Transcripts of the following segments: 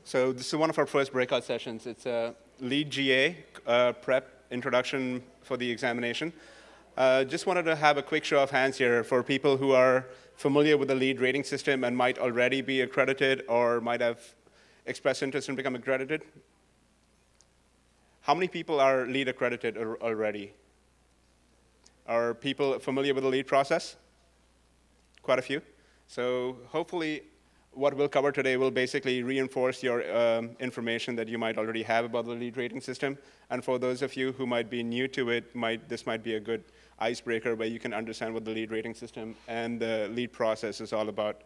So this is one of our first breakout sessions. It's a LEED GA prep introduction for the examination. Just wanted to have a quick show of hands here for people who are familiar with the LEED rating system and might already be accredited or might have expressed interest in becoming accredited. How many people are LEED accredited already? Are people familiar with the LEED process? Quite a few. So hopefully what we'll cover today will basically reinforce your information that you might already have about the LEED rating system. And for those of you who might be new to it, this might be a good icebreaker where you can understand what the LEED rating system and the LEED process is all about.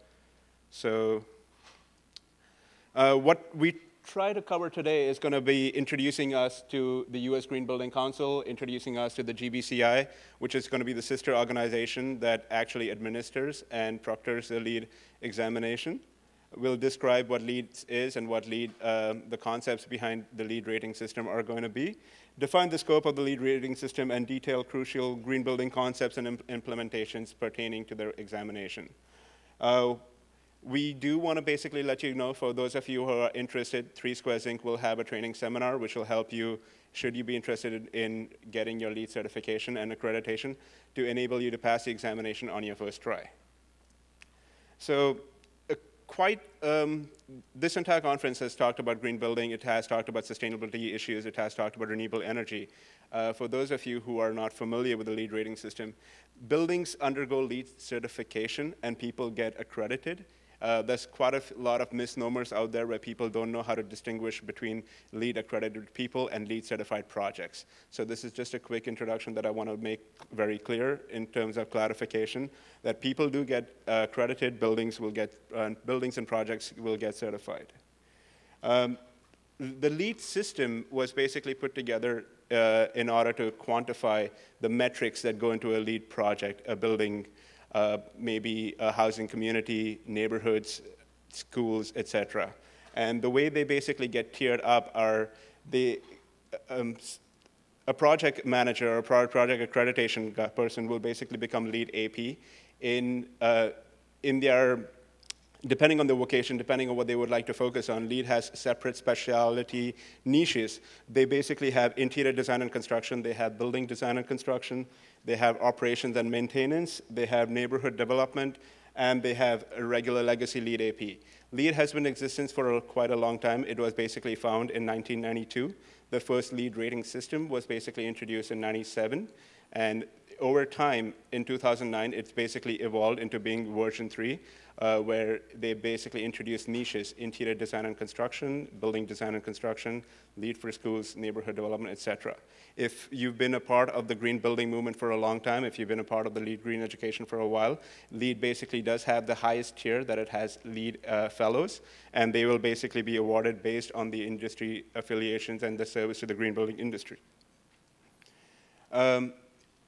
So what we try to cover today is going to be introducing us to the US Green Building Council, introducing us to the GBCI, which is going to be the sister organization that actually administers and proctors the LEED examination. We'll describe what LEED is and what LEED, the concepts behind the LEED rating system are going to be, define the scope of the LEED rating system, and detail crucial green building concepts and implementations pertaining to their examination. We do want to basically let you know, for those of you who are interested, 3 Squares Inc. will have a training seminar which will help you, should you be interested in getting your LEED certification and accreditation, to enable you to pass the examination on your first try. So this entire conference has talked about green building, it has talked about sustainability issues, it has talked about renewable energy. For those of you who are not familiar with the LEED rating system, buildings undergo LEED certification and people get accredited. There's quite a lot of misnomers out there where people don't know how to distinguish between LEED accredited people and LEED certified projects. So this is just a quick introduction that I want to make very clear in terms of clarification, that people do get accredited, buildings and projects will get certified. The LEED system was basically put together in order to quantify the metrics that go into a LEED project, a building, maybe a housing community, neighborhoods, schools, etc. And the way they basically get tiered up are a project manager or project accreditation person will basically become LEED AP in their, depending on the vocation, depending on what they would like to focus on. LEED has separate specialty niches. They basically have interior design and construction, they have building design and construction, they have operations and maintenance, they have neighborhood development, and they have a regular legacy LEED AP. LEED has been in existence for quite a long time. It was basically found in 1992. The first LEED rating system was basically introduced in 97. And over time, in 2009, it's basically evolved into being version 3, where they basically introduced niches: interior design and construction, building design and construction, LEED for schools, neighborhood development, etc. If you've been a part of the green building movement for a long time, if you've been a part of the LEED green education for a while, LEED basically does have the highest tier, that it has LEED fellows, and they will basically be awarded based on the industry affiliations and the service to the green building industry.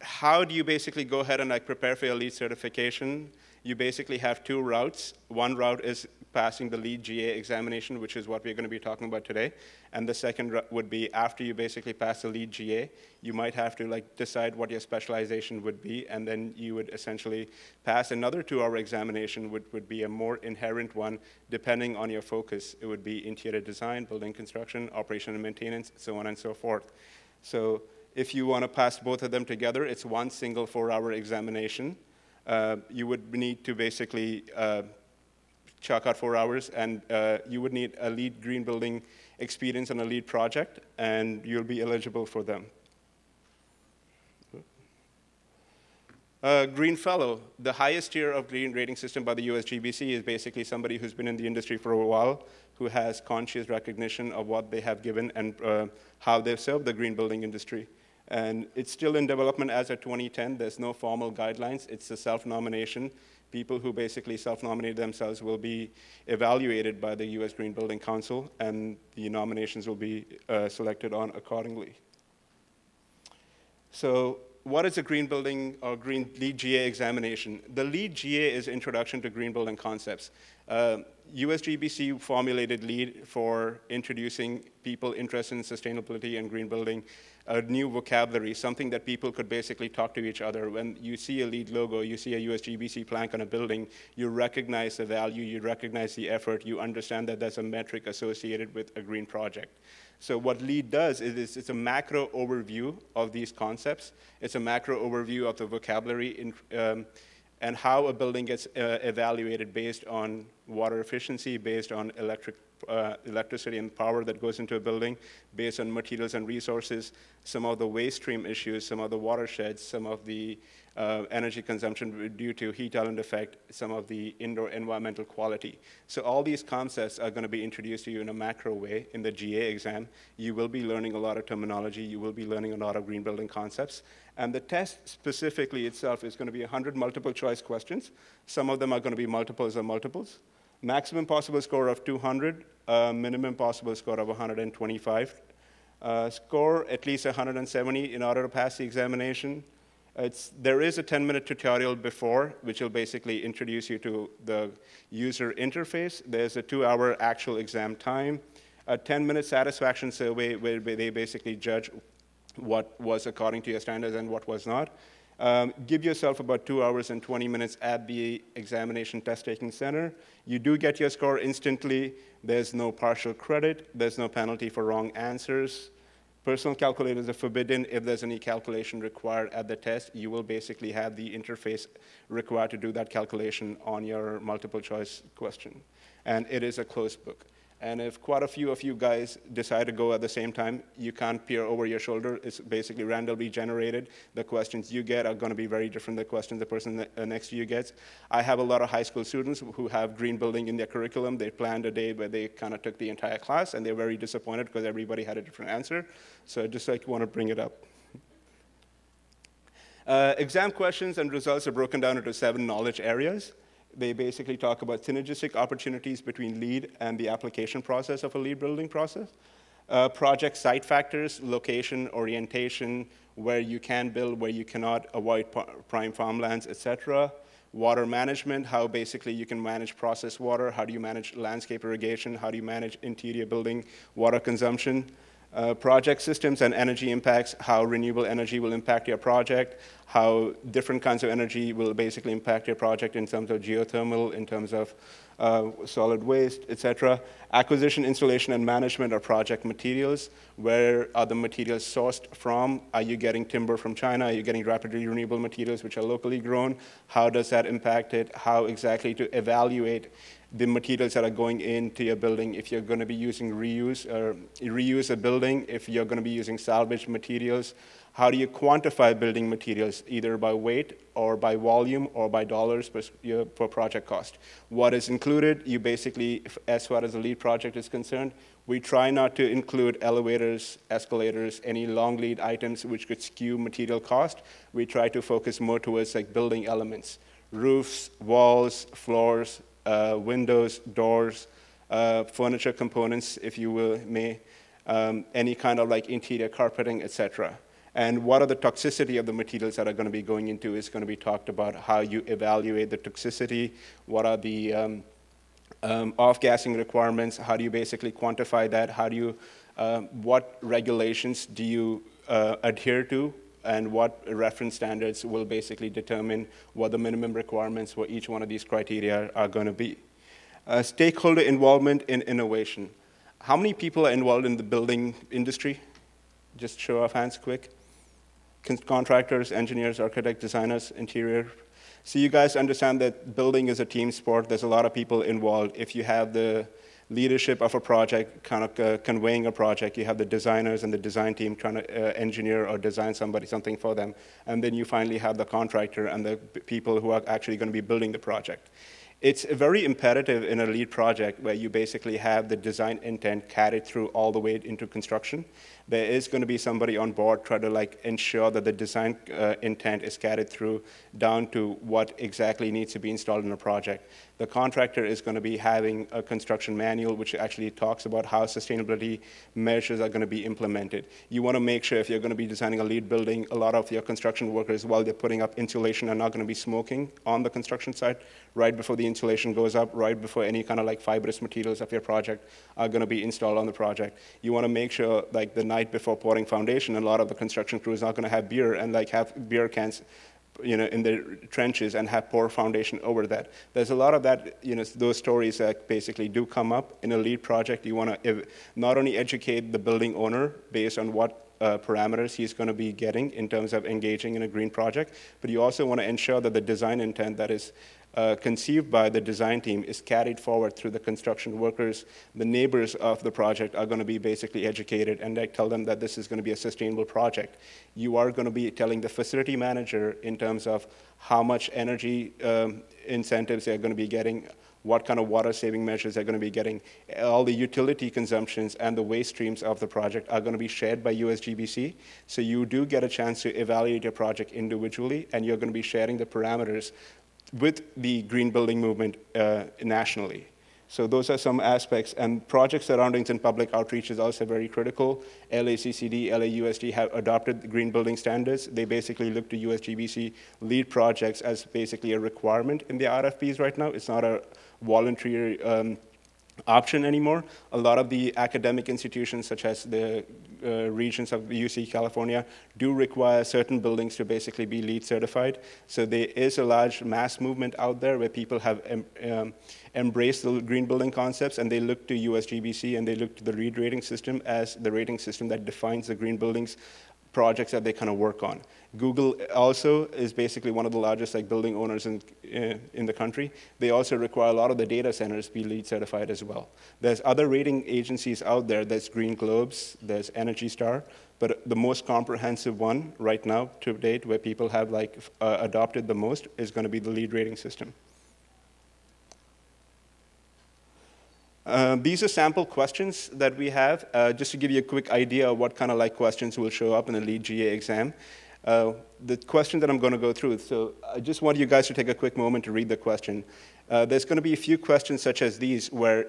How do you basically go ahead and prepare for your LEED certification? You basically have 2 routes. One route is passing the LEED GA examination, which is what we're going to be talking about today. And the second route would be, after you basically pass the LEED GA, you might have to decide what your specialization would be, and then you would essentially pass another 2-hour examination, which would be a more inherent one, depending on your focus. It would be interior design, building construction, operation and maintenance, so on and so forth. So if you want to pass both of them together, it's one single 4-hour examination. You would need to basically chalk out 4 hours, and you would need a LEED green building experience on a LEED project, and you'll be eligible for them. Green Fellow, the highest tier of green rating system by the USGBC, is basically somebody who's been in the industry for a while, who has conscious recognition of what they have given and how they've served the green building industry. And it's still in development as of 2010. There's no formal guidelines. It's a self-nomination. People who basically self-nominate themselves will be evaluated by the US Green Building Council, and the nominations will be selected on accordingly. So what is a green building or green LEED GA examination? The LEED GA is Introduction to Green Building Concepts. USGBC formulated LEED for introducing people interested in sustainability and green building a new vocabulary, something that people could basically talk to each other. When you see a LEED logo, you see a USGBC plank on a building, you recognize the value, you recognize the effort, you understand that there's a metric associated with a green project. So what LEED does is it's a macro overview of these concepts. It's a macro overview of the vocabulary and how a building gets evaluated based on water efficiency, based on electricity and power that goes into a building, based on materials and resources, some of the waste stream issues, some of the watersheds, some of the energy consumption due to heat island effect, some of the indoor environmental quality. So all these concepts are going to be introduced to you in a macro way in the GA exam. You will be learning a lot of terminology. You will be learning a lot of green building concepts. And the test specifically itself is going to be 100 multiple choice questions. Some of them are going to be multiples or multiples. Maximum possible score of 200, minimum possible score of 125. Score at least 170 in order to pass the examination. There is a 10-minute tutorial before, which will basically introduce you to the user interface. There's a 2-hour actual exam time. A 10-minute satisfaction survey where they basically judge what was according to your standards and what was not. Give yourself about 2 hours and 20 minutes at the examination test-taking center. You do get your score instantly. There's no partial credit. There's no penalty for wrong answers. Personal calculators are forbidden. If there's any calculation required at the test, you will basically have the interface required to do that calculation on your multiple choice question. And it is a closed book. And if quite a few of you guys decide to go at the same time, you can't peer over your shoulder. It's basically randomly generated. The questions you get are going to be very different than the questions the person next to you gets. I have a lot of high school students who have green building in their curriculum. They planned a day where they kind of took the entire class, and they're very disappointed because everybody had a different answer. So I just want to bring it up. Exam questions and results are broken down into 7 knowledge areas. They basically talk about synergistic opportunities between LEED and the application process of a LEED building process. Project site factors, location, orientation, where you can build, where you cannot, avoid prime farmlands, et cetera. Water management, how basically you can manage processed water, how do you manage landscape irrigation, how do you manage interior building water consumption. Project systems and energy impacts, how renewable energy will impact your project, how different kinds of energy will basically impact your project in terms of geothermal, in terms of solid waste, et cetera. Acquisition, installation, and management of project materials. Where are the materials sourced from? Are you getting timber from China? Are you getting rapidly renewable materials which are locally grown? How does that impact it? How exactly to evaluate the materials that are going into your building, if you're going to be using reuse a building, if you're going to be using salvaged materials. How do you quantify building materials, either by weight or by volume or by dollars per project cost? What is included? You basically, as far as the LEED project is concerned, we try not to include elevators, escalators, any long lead items which could skew material cost. We try to focus more towards like building elements, roofs, walls, floors, windows, doors, furniture components, if you will, any kind of like interior carpeting, et cetera. And what are the toxicity of the materials that are going to be going into is going to be talked about, how you evaluate the toxicity, what are the off-gassing requirements, how do you basically quantify that, how do you, what regulations do you adhere to, and what reference standards will basically determine what the minimum requirements for each one of these criteria are going to be. Stakeholder involvement in innovation. How many people are involved in the building industry? Just show of hands quick. Contractors, engineers, architects, designers, interior. So you guys understand that building is a team sport. There's a lot of people involved. If you have the leadership of a project, kind of conveying a project, you have the designers and the design team trying to engineer or design something for them. And then you finally have the contractor and the people who are actually going to be building the project. It's very imperative in a LEED project where you basically have the design intent carried through all the way into construction. there is going to be somebody on board trying to like ensure that the design intent is carried through down to what exactly needs to be installed in a project. The contractor is going to be having a construction manual which actually talks about how sustainability measures are going to be implemented. You want to make sure if you're going to be designing a LEED building, a lot of your construction workers, while they're putting up insulation, are not going to be smoking on the construction site right before the insulation goes up, right before any kind of like fibrous materials of your project are going to be installed on the project. You want to make sure like the night before pouring foundation, a lot of the construction crews are going to have beer and like have beer cans in the trenches and have poor foundation over that. There's a lot of that, those stories that basically do come up in a LEED project. You want to not only educate the building owner based on what parameters he's going to be getting in terms of engaging in a green project, but you also want to ensure that the design intent that is conceived by the design team is carried forward through the construction workers. The neighbors of the project are going to be basically educated, and they tell them that this is going to be a sustainable project. You are going to be telling the facility manager in terms of how much energy incentives they're going to be getting, what kind of water saving measures they're going to be getting. All the utility consumptions and the waste streams of the project are going to be shared by USGBC. So you do get a chance to evaluate your project individually, and you're going to be sharing the parameters with the green building movement nationally. So those are some aspects, and project surroundings and public outreach is also very critical. LACCD, LAUSD have adopted the green building standards. They basically look to USGBC LEED projects as basically a requirement in the RFPs right now. It's not a voluntary option anymore. A lot of the academic institutions, such as the regions of UC California, do require certain buildings to basically be LEED certified. So there is a large mass movement out there where people have embraced the green building concepts, and they look to USGBC and they look to the LEED rating system as the rating system that defines the green buildings projects that they kind of work on. Google also is basically one of the largest building owners in the country. They also require a lot of the data centers be LEED certified as well. There's other rating agencies out there. There's Green Globes, there's Energy Star, but the most comprehensive one right now to date where people have adopted the most is going to be the LEED rating system. These are sample questions that we have, just to give you a quick idea of what kind of questions will show up in the LEED GA exam. The question that I'm going to go through, so I just want you guys to take a quick moment to read the question. There's going to be a few questions such as these where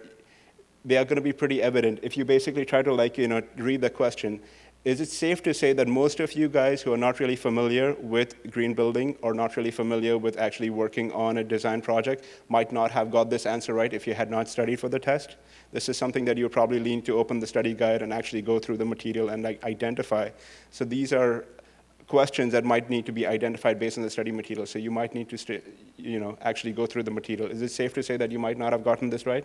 they are going to be pretty evident. If you basically try to read the question, is it safe to say that most of you guys who are not really familiar with green building or not really familiar with actually working on a design project might not have got this answer right if you had not studied for the test? This is something that you probably need to open the study guide and actually go through the material and identify. So these are questions that might need to be identified based on the study material. So you might need to actually go through the material. Is it safe to say that you might not have gotten this right?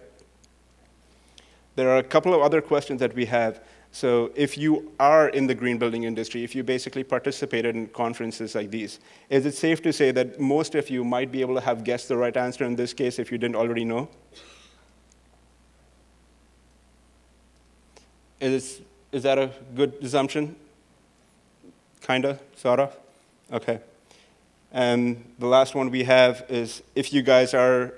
There are a couple of other questions that we have. So if you are in the green building industry, if you basically participated in conferences like these, is it safe to say that most of you might be able to have guessed the right answer in this case if you didn't already know? Is that a good assumption? Kinda, sort of? Okay. And the last one we have is if you guys are,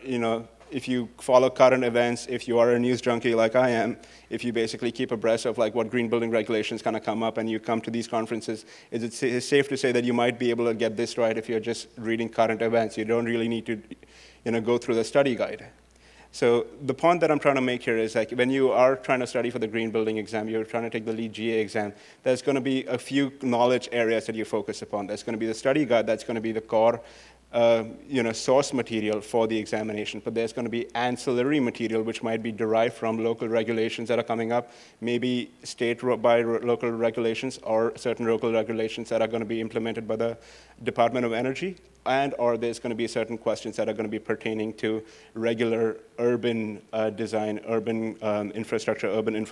if you follow current events, if you are a news junkie like I am, if you basically keep abreast of what green building regulations kind of come up and you come to these conferences, is it safe to say that you might be able to get this right if you're just reading current events? You don't really need to go through the study guide. So the point that I'm trying to make here is when you are trying to study for the green building exam, you're trying to take the LEED GA exam, there's going to be a few knowledge areas that you focus upon. There's going to be the study guide, that's going to be the core source material for the examination, but there's going to be ancillary material which might be derived from local regulations that are coming up, maybe state by local regulations or certain local regulations that are going to be implemented by the Department of Energy, or there's going to be certain questions that are going to be pertaining to regular urban design, urban infrastructure, urban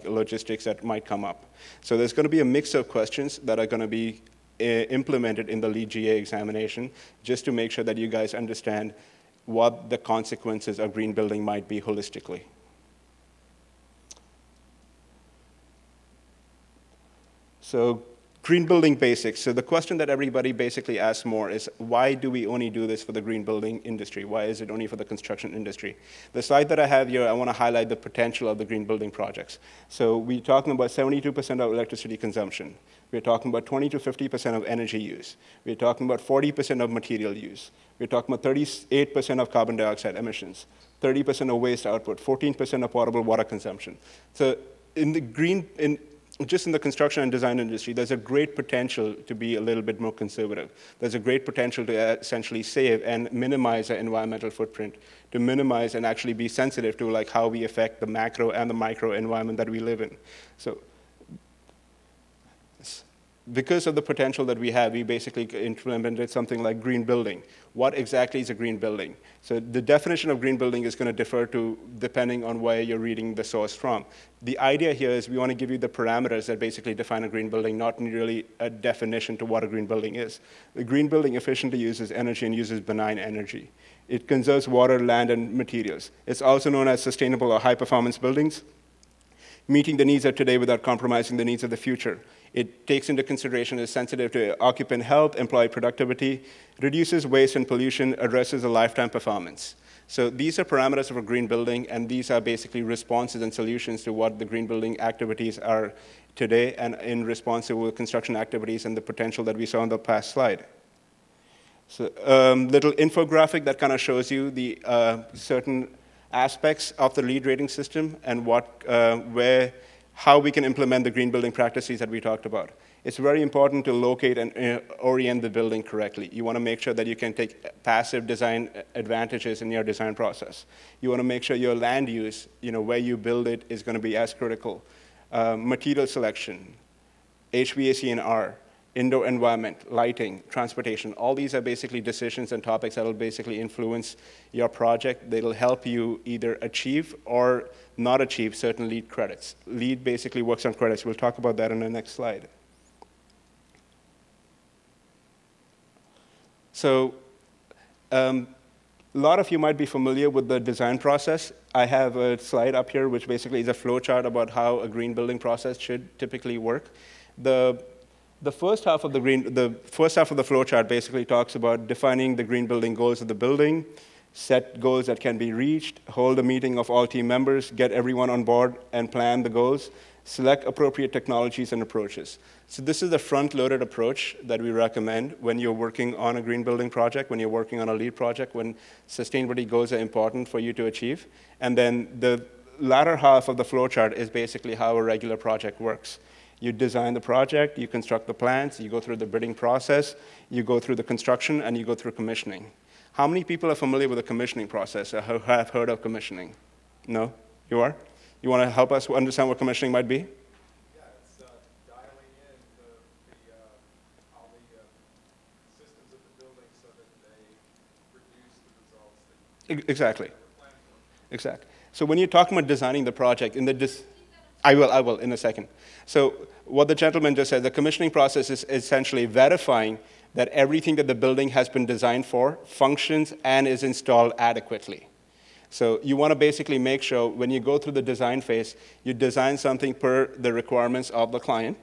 logistics that might come up. So there's going to be a mix of questions that are going to be implemented in the LEED GA examination, just to make sure that you guys understand what the consequences of green building might be holistically. So Green building basics. So the question that everybody basically asks more is, why do we only do this for the green building industry? Why is it only for the construction industry? The slide that I have here, I want to highlight the potential of the green building projects. So we're talking about 72% of electricity consumption. We're talking about 20 to 50% of energy use. We're talking about 40% of material use. We're talking about 38% of carbon dioxide emissions, 30% of waste output, 14% of potable water consumption. So in the just in the construction and design industry, there's a great potential to be a little bit more conservative. There's a great potential to essentially save and minimize our environmental footprint, to minimize and actually be sensitive to like how we affect the macro and the micro environment that we live in. So because of the potential that we have, we basically implemented something like green building. What exactly is a green building? So the definition of green building is going to differ depending on where you're reading the source from. The idea here is we want to give you the parameters that basically define a green building, not really a definition to what a green building is. The green building efficiently uses energy and uses benign energy. It conserves water, land, and materials. It's also known as sustainable or high-performance buildings, meeting the needs of today without compromising the needs of the future. It takes into consideration, is sensitive to occupant health, employee productivity, reduces waste and pollution, addresses a lifetime performance. So these are parameters of a green building, and these are basically responses and solutions to what the green building activities are today and in response to construction activities and the potential that we saw on the past slide. So little infographic that kind of shows you the certain aspects of the LEED rating system and how we can implement the green building practices that we talked about. It's very important to locate and orient the building correctly. You want to make sure that you can take passive design advantages in your design process. You want to make sure your land use, where you build it, is going to be as critical. Material selection, HVAC and R, indoor environment, lighting, transportation. All these are basically decisions and topics that will basically influence your project. They will help you either achieve or not achieve certain LEED credits. LEED basically works on credits. We'll talk about that in the next slide. So a lot of you might be familiar with the design process. I have a slide up here which basically is a flow chart about how a green building process should typically work. The first half of the flow chart basically talks about defining the green building goals of the building, set goals that can be reached, hold a meeting of all team members, get everyone on board and plan the goals, select appropriate technologies and approaches. So this is the front-loaded approach that we recommend when you're working on a green building project, when you're working on a LEED project, when sustainability goals are important for you to achieve. And then the latter half of the flow chart is basically how a regular project works. You design the project, you construct the plans, you go through the bidding process, you go through the construction, and you go through commissioning. How many people are familiar with the commissioning process or have heard of commissioning? No? You are? You want to help us understand what commissioning might be? Yeah, it's dialing in all the systems of the building so that they produce the results that Exactly. you plan for. Exactly. So when you're talking about designing the project, I will in a second. So what the gentleman just said, the commissioning process is essentially verifying that everything that the building has been designed for functions and is installed adequately. So you want to basically make sure when you go through the design phase, you design something per the requirements of the client.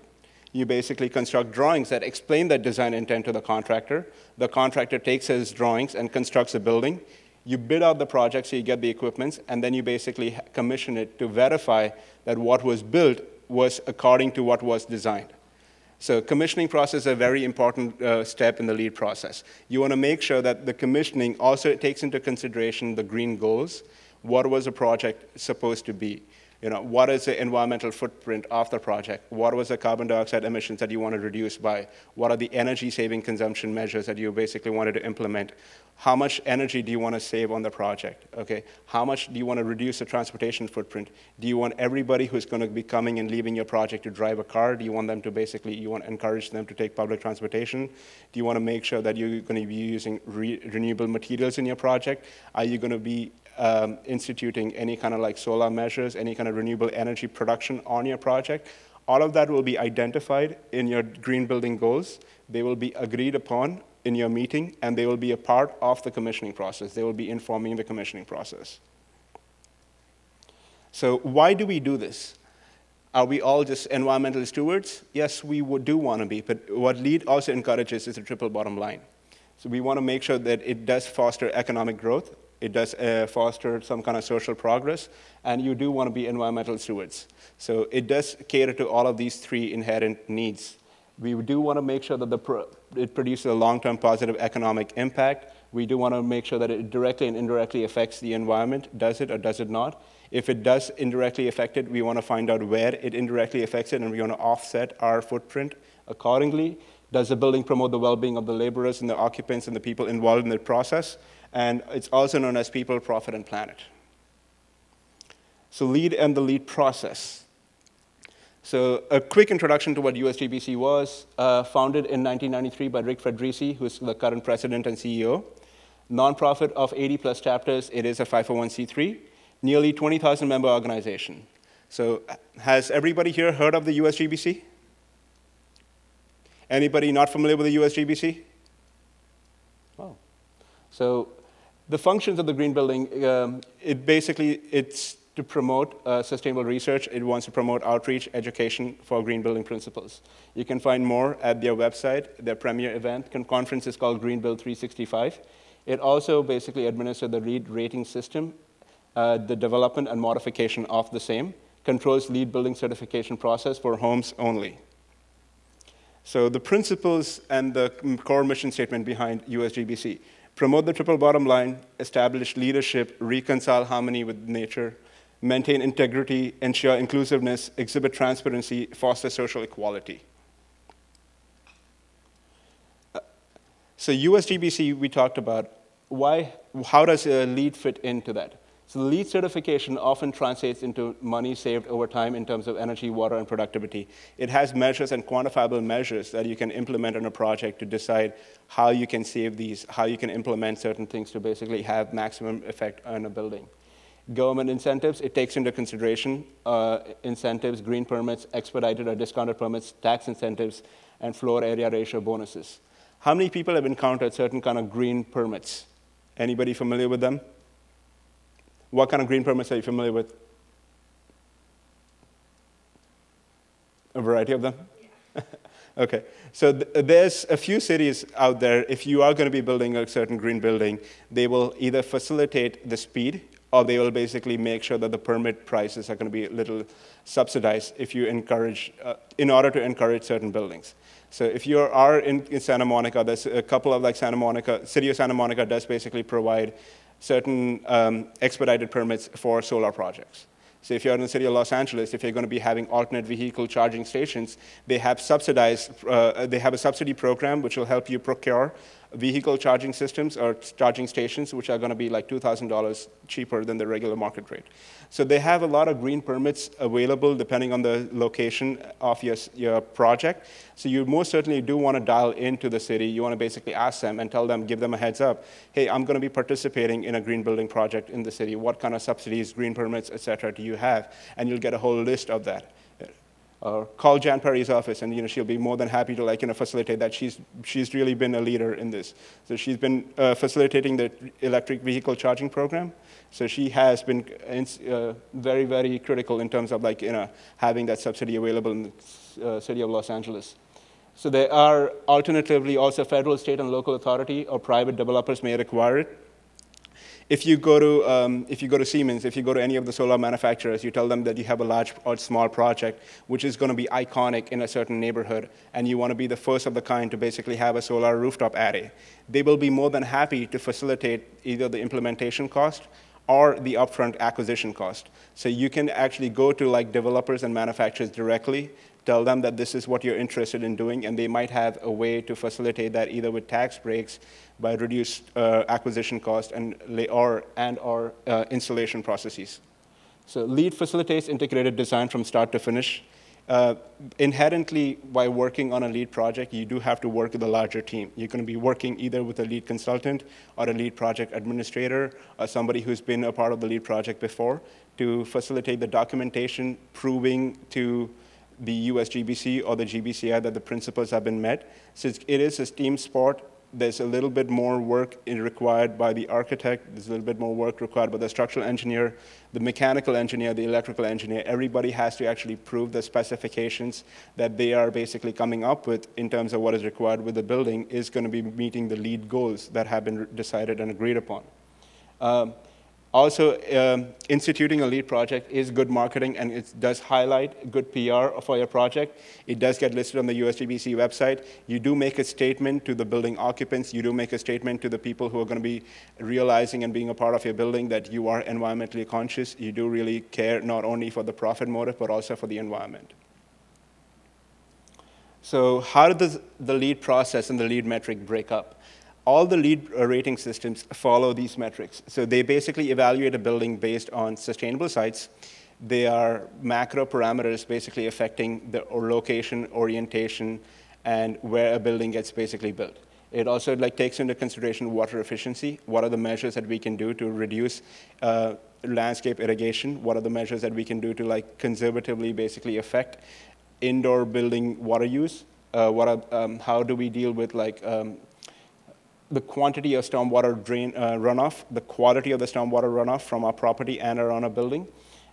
You basically construct drawings that explain that design intent to the contractor. The contractor takes his drawings and constructs a building. You bid out the project so you get the equipment, and then you basically commission it to verify that what was built was according to what was designed. So commissioning process is a very important step in the LEED process. You want to make sure that the commissioning also takes into consideration the green goals. What was the project supposed to be? What is the environmental footprint of the project? What was the carbon dioxide emissions that you want to reduce by? What are the energy-saving consumption measures that you basically wanted to implement? How much energy do you want to save on the project? Okay. How much do you want to reduce the transportation footprint? Do you want everybody who's going to be coming and leaving your project to drive a car? Do you want them to you want to encourage them to take public transportation? Do you want to make sure that you're going to be using renewable materials in your project? Are you going to be instituting any kind of like solar measures, any kind of renewable energy production on your project? All of that will be identified in your green building goals. They will be agreed upon in your meeting, and they will be a part of the commissioning process. They will be informing the commissioning process. So why do we do this? Are we all just environmental stewards? Yes, we do want to be, but what LEED also encourages is a triple bottom line. So we want to make sure that it does foster economic growth, it does foster some kind of social progress, and you do want to be environmental stewards. So it does cater to all of these three inherent needs. We do want to make sure that it produces a long-term positive economic impact. We do want to make sure that it directly and indirectly affects the environment. Does it or does it not? If it does indirectly affect it, we want to find out where it indirectly affects it, and we want to offset our footprint accordingly. Does the building promote the well-being of the laborers and the occupants and the people involved in the process? And it's also known as people, profit, and planet. So LEED and the LEED process. So a quick introduction to what USGBC was, founded in 1993 by Rick Federici, who's the current president and CEO. Nonprofit of 80+ chapters, it is a 501c3, nearly 20,000 member organization. So has everybody here heard of the USGBC? Anybody not familiar with the USGBC? Oh. So the functions of the green building, it's to promote sustainable research. It wants to promote outreach, education for green building principles. You can find more at their website. Their premier event conference is called Green Build 365. It also basically administers the LEED rating system, the development and modification of the same, controls LEED building certification process for homes only. So the principles and the core mission statement behind USGBC: promote the triple bottom line, establish leadership, reconcile harmony with nature, maintain integrity, ensure inclusiveness, exhibit transparency, foster social equality. So USGBC, we talked about how does LEED fit into that? So the LEED certification often translates into money saved over time in terms of energy, water, and productivity. It has measures and quantifiable measures that you can implement on a project to decide how you can save these, how you can implement certain things to basically have maximum effect on a building. Government incentives, it takes into consideration incentives, green permits, expedited or discounted permits, tax incentives, and floor area ratio bonuses. How many people have encountered certain kind of green permits? Anybody familiar with them? What kind of green permits are you familiar with? A variety of them? Yeah. Okay, so there's a few cities out there, if you are going to be building a certain green building, they will either facilitate the speed, or they will basically make sure that the permit prices are going to be a little subsidized if you encourage, in order to encourage certain buildings. So if you are in Santa Monica, there's a couple of like Santa Monica, City of Santa Monica does basically provide certain expedited permits for solar projects. So if you're in the city of Los Angeles, if you're going to be having alternate vehicle charging stations, they have they have a subsidy program which will help you procure vehicle charging systems or charging stations, which are going to be like $2,000 cheaper than the regular market rate. So they have a lot of green permits available depending on the location of your project. So you most certainly do want to dial into the city. You want to basically ask them and tell them, give them a heads up. Hey, I'm going to be participating in a green building project in the city. What kind of subsidies, green permits, et cetera, do you have? And you'll get a whole list of that. Or call Jan Perry's office, and she'll be more than happy to facilitate that. She's really been a leader in this. So she's been facilitating the electric vehicle charging program. So she has been very, very critical in terms of having that subsidy available in the city of Los Angeles. So there are alternatively also federal, state, and local authority or private developers may require it. If you go to Siemens, if you go to any of the solar manufacturers, you tell them that you have a large or small project which is going to be iconic in a certain neighborhood, and you want to be the first of the kind to basically have a solar rooftop array. They will be more than happy to facilitate either the implementation cost or the upfront acquisition cost. So you can actually go to developers and manufacturers directly, tell them that this is what you're interested in doing, and they might have a way to facilitate that either with tax breaks, by reduced acquisition cost, or installation processes. So LEED facilitates integrated design from start to finish. Inherently, by working on a LEED project, you do have to work with a larger team. You're going to be working either with a LEED consultant or a LEED project administrator or somebody who's been a part of the LEED project before to facilitate the documentation proving to the USGBC or the GBCI that the principles have been met. Since it is a team sport, there's a little bit more work required by the architect, there's a little bit more work required by the structural engineer, the mechanical engineer, the electrical engineer. Everybody has to actually prove the specifications that they are basically coming up with in terms of what is required with the building is going to be meeting the LEED goals that have been decided and agreed upon. Also, instituting a LEED project is good marketing, and it does highlight good PR for your project. It does get listed on the USGBC website. You do make a statement to the building occupants. You do make a statement to the people who are going to be realizing and being a part of your building that you are environmentally conscious. You do really care not only for the profit motive, but also for the environment. So how does the LEED process and the LEED metric break up? All the LEED rating systems follow these metrics. So they basically evaluate a building based on sustainable sites. They are macro parameters basically affecting the location, orientation, and where a building gets basically built. It also takes into consideration water efficiency. What are the measures that we can do to reduce landscape irrigation? What are the measures that we can do to conservatively basically affect indoor building water use? How do we deal with the quantity of stormwater drain runoff, the quality of the stormwater runoff from our property and around our building,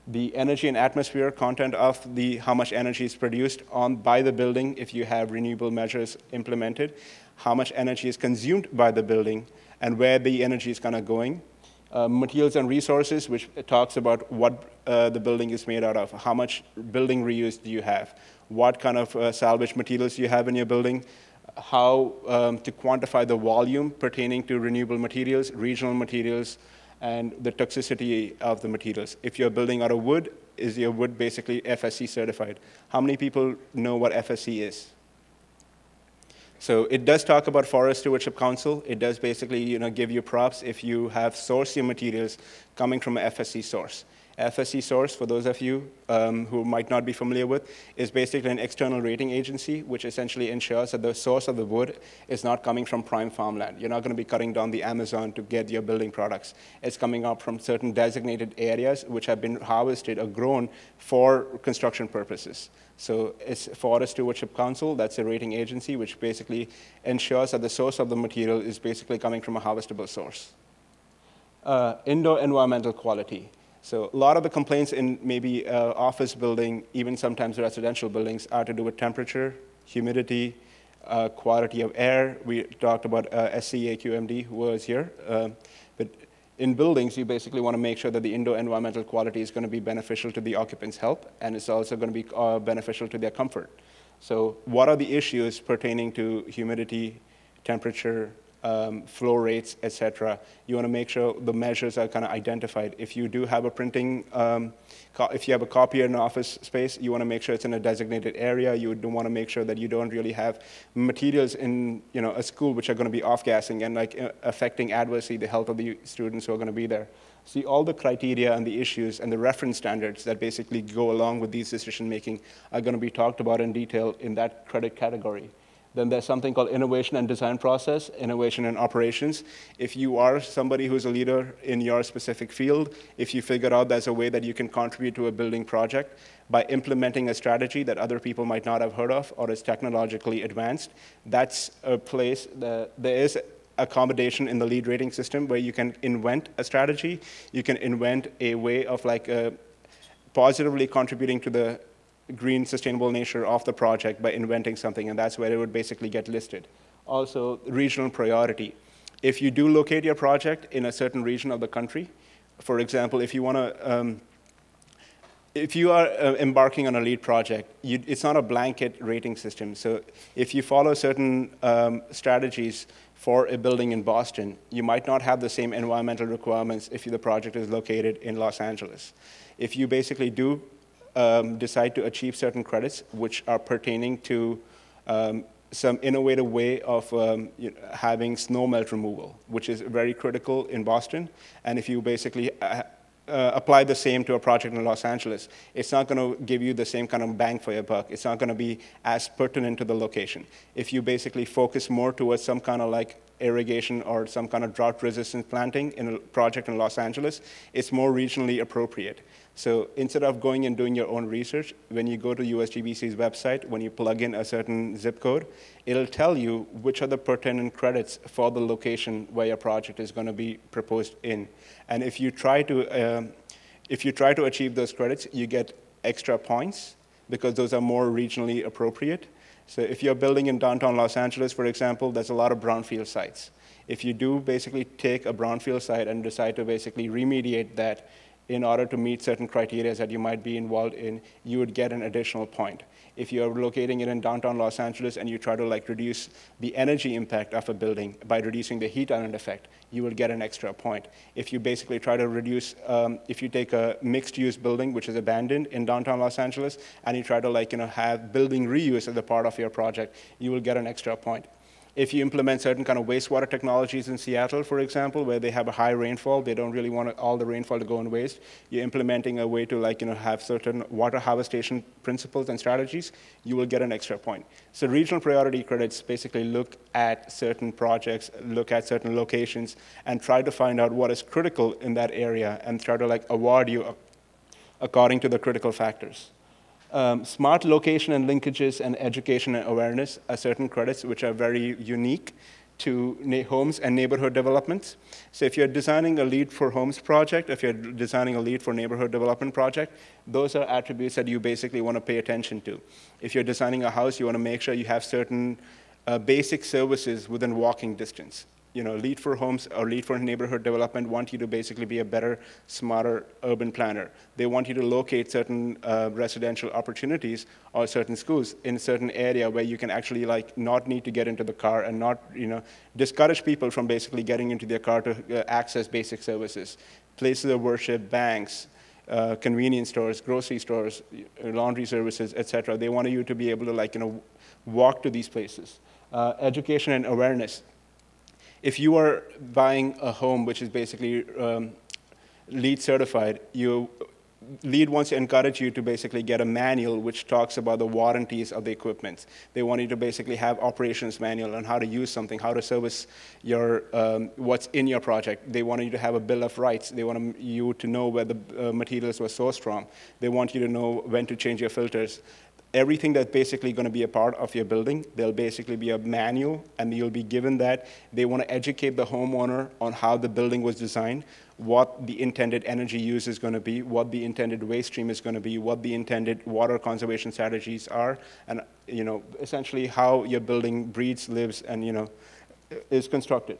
the energy and atmosphere content of how much energy is produced by the building if you have renewable measures implemented, how much energy is consumed by the building, and where the energy is kind of going. Materials and resources, which talks about what the building is made out of, how much building reuse do you have, what kind of salvage materials do you have in your building, how to quantify the volume pertaining to renewable materials, regional materials, and the toxicity of the materials. If you're building out of wood, is your wood basically FSC certified? How many people know what FSC is? So it does talk about Forest Stewardship Council. It does basically give you props if you have sourced your materials coming from an FSC source. FSC source, for those of you who might not be familiar with, is basically an external rating agency which essentially ensures that the source of the wood is not coming from prime farmland. You're not going to be cutting down the Amazon to get your building products. It's coming up from certain designated areas which have been harvested or grown for construction purposes. So it's Forest Stewardship Council, that's a rating agency which basically ensures that the source of the material is basically coming from a harvestable source. Indoor environmental quality. So a lot of the complaints in maybe office building, even sometimes residential buildings, are to do with temperature, humidity, quality of air. We talked about SCA QMD who was here. But in buildings, you basically want to make sure that the indoor environmental quality is going to be beneficial to the occupants' health, and it's also going to be beneficial to their comfort. So what are the issues pertaining to humidity, temperature, flow rates, et cetera? You want to make sure the measures are kind of identified. If you do have a printing, if you have a copier in an office space, you want to make sure it's in a designated area. You do want to make sure that you don't really have materials in a school which are going to be off-gassing and affecting adversely the health of the students who are going to be there. See, all the criteria and the issues and the reference standards that basically go along with these decision-making are going to be talked about in detail in that credit category. Then there's something called innovation and design process, innovation and operations. If you are somebody who's a leader in your specific field, if you figure out there's a way that you can contribute to a building project by implementing a strategy that other people might not have heard of or is technologically advanced, that's a place that there is accommodation in the LEED rating system where you can invent a strategy, you can invent a way of positively contributing to the green, sustainable nature of the project by inventing something, and that's where it would basically get listed. Also, regional priority. If you do locate your project in a certain region of the country, for example, if you want to, if you are embarking on a LEED project, it's not a blanket rating system. So if you follow certain strategies for a building in Boston, you might not have the same environmental requirements if the project is located in Los Angeles. If you basically do decide to achieve certain credits which are pertaining to some innovative way of having snow melt removal, which is very critical in Boston. And if you basically apply the same to a project in Los Angeles, it's not going to give you the same kind of bang for your buck. It's not going to be as pertinent to the location. If you basically focus more towards some kind of irrigation or some kind of drought-resistant planting in a project in Los Angeles, it's more regionally appropriate. So instead of going and doing your own research, when you go to USGBC's website, when you plug in a certain zip code, it'll tell you which are the pertinent credits for the location where your project is going to be proposed in. And if you try to achieve those credits, you get extra points because those are more regionally appropriate. So if you're building in downtown Los Angeles, for example, there's a lot of brownfield sites. If you do basically take a brownfield site and decide to basically remediate that in order to meet certain criteria that you might be involved in, you would get an additional point. If you're locating it in downtown Los Angeles and you try to reduce the energy impact of a building by reducing the heat island effect, you will get an extra point. If you basically try to reduce, if you take a mixed-use building which is abandoned in downtown Los Angeles and you try to have building reuse as a part of your project, you will get an extra point. If you implement certain kind of wastewater technologies in Seattle, for example, where they have a high rainfall, they don't really want all the rainfall to go in waste, you're implementing a way to have certain water harvestation principles and strategies, you will get an extra point. So regional priority credits basically look at certain projects, look at certain locations, and try to find out what is critical in that area and try to award you according to the critical factors. Smart location and linkages and education and awareness are certain credits which are very unique to homes and neighborhood developments. So if you're designing a LEED for homes project, if you're designing a LEED for neighborhood development project, those are attributes that you basically want to pay attention to. If you're designing a house, you want to make sure you have certain basic services within walking distance. LEED for homes or LEED for neighborhood development want you to basically be a better, smarter urban planner. They want you to locate certain residential opportunities or certain schools in a certain area where you can actually not need to get into the car and not discourage people from basically getting into their car to access basic services. Places of worship, banks, convenience stores, grocery stores, laundry services, etc. They want you to be able to walk to these places. Education and awareness. If you are buying a home which is basically LEED certified, LEED wants to encourage you to basically get a manual which talks about the warranties of the equipment. They want you to basically have operations manual on how to use something, how to service your what's in your project. They want you to have a bill of rights. They want you to know where the materials were sourced from. They want you to know when to change your filters. Everything that's basically going to be a part of your building, there'll basically be a manual, and you'll be given that. They want to educate the homeowner on how the building was designed, what the intended energy use is going to be, what the intended waste stream is going to be, what the intended water conservation strategies are, and essentially how your building breathes, lives, and is constructed.